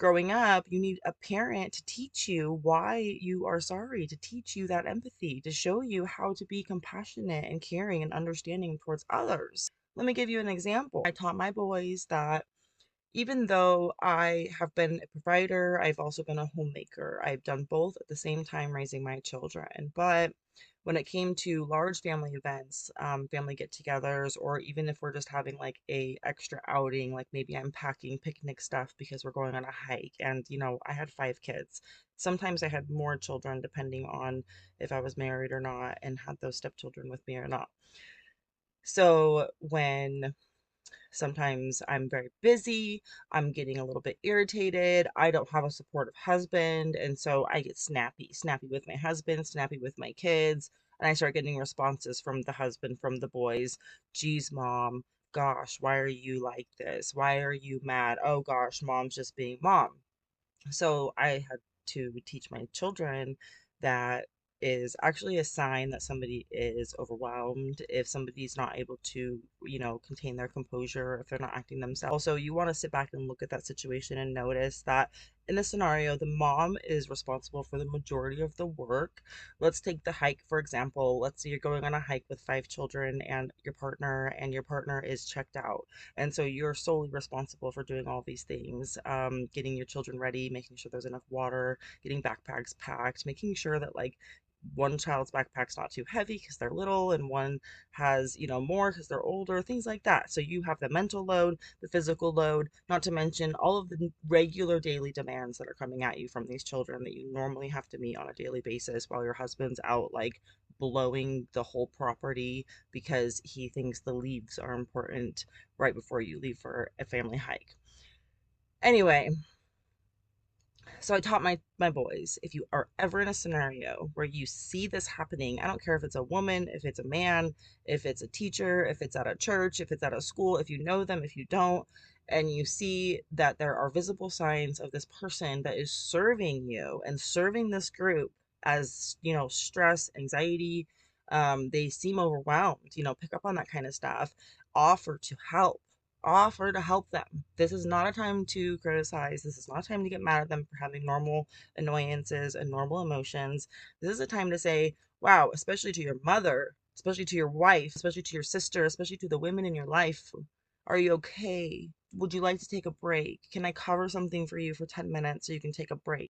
growing up, you need a parent to teach you why you are sorry, to teach you that empathy, to show you how to be compassionate and caring and understanding towards others. Let me give you an example. I taught my boys that even though I have been a provider, I've also been a homemaker. I've done both at the same time raising my children. But when it came to large family events, family get-togethers, or even if we're just having like a extra outing, like maybe I'm packing picnic stuff because we're going on a hike, and I had 5 kids. Sometimes I had more children depending on if I was married or not and had those stepchildren with me or not. So when sometimes I'm very busy, I'm getting a little bit irritated, I don't have a supportive husband, and so I get snappy with my husband, snappy with my kids, and I start getting responses from the husband, from the boys. Geez, mom, gosh, why are you like this? Why are you mad? Oh gosh, mom's just being mom. So I had to teach my children that is actually a sign that somebody is overwhelmed if somebody's not able to, contain their composure, if they're not acting themselves. Also, you want to sit back and look at that situation and notice that in this scenario, the mom is responsible for the majority of the work. Let's take the hike, for example. Let's say you're going on a hike with 5 children and your partner is checked out. And so you're solely responsible for doing all these things, getting your children ready, making sure there's enough water, getting backpacks packed, making sure that like one child's backpack's not too heavy because they're little and one has, more because they're older, things like that. So you have the mental load, the physical load, not to mention all of the regular daily demands that are coming at you from these children that you normally have to meet on a daily basis while your husband's out like blowing the whole property because he thinks the leaves are important right before you leave for a family hike. Anyway, so I taught my boys, if you are ever in a scenario where you see this happening, I don't care if it's a woman, if it's a man, if it's a teacher, if it's at a church, if it's at a school, if you know them, if you don't, and you see that there are visible signs of this person that is serving you and serving this group as, stress, anxiety, they seem overwhelmed, pick up on that kind of stuff, offer to help offer to help them. This is not a time to criticize. This is not a time to get mad at them for having normal annoyances and normal emotions. This is a time to say, wow, especially to your mother, especially to your wife, especially to your sister, especially to the women in your life. Are you okay? Would you like to take a break? Can I cover something for you for 10 minutes so you can take a break?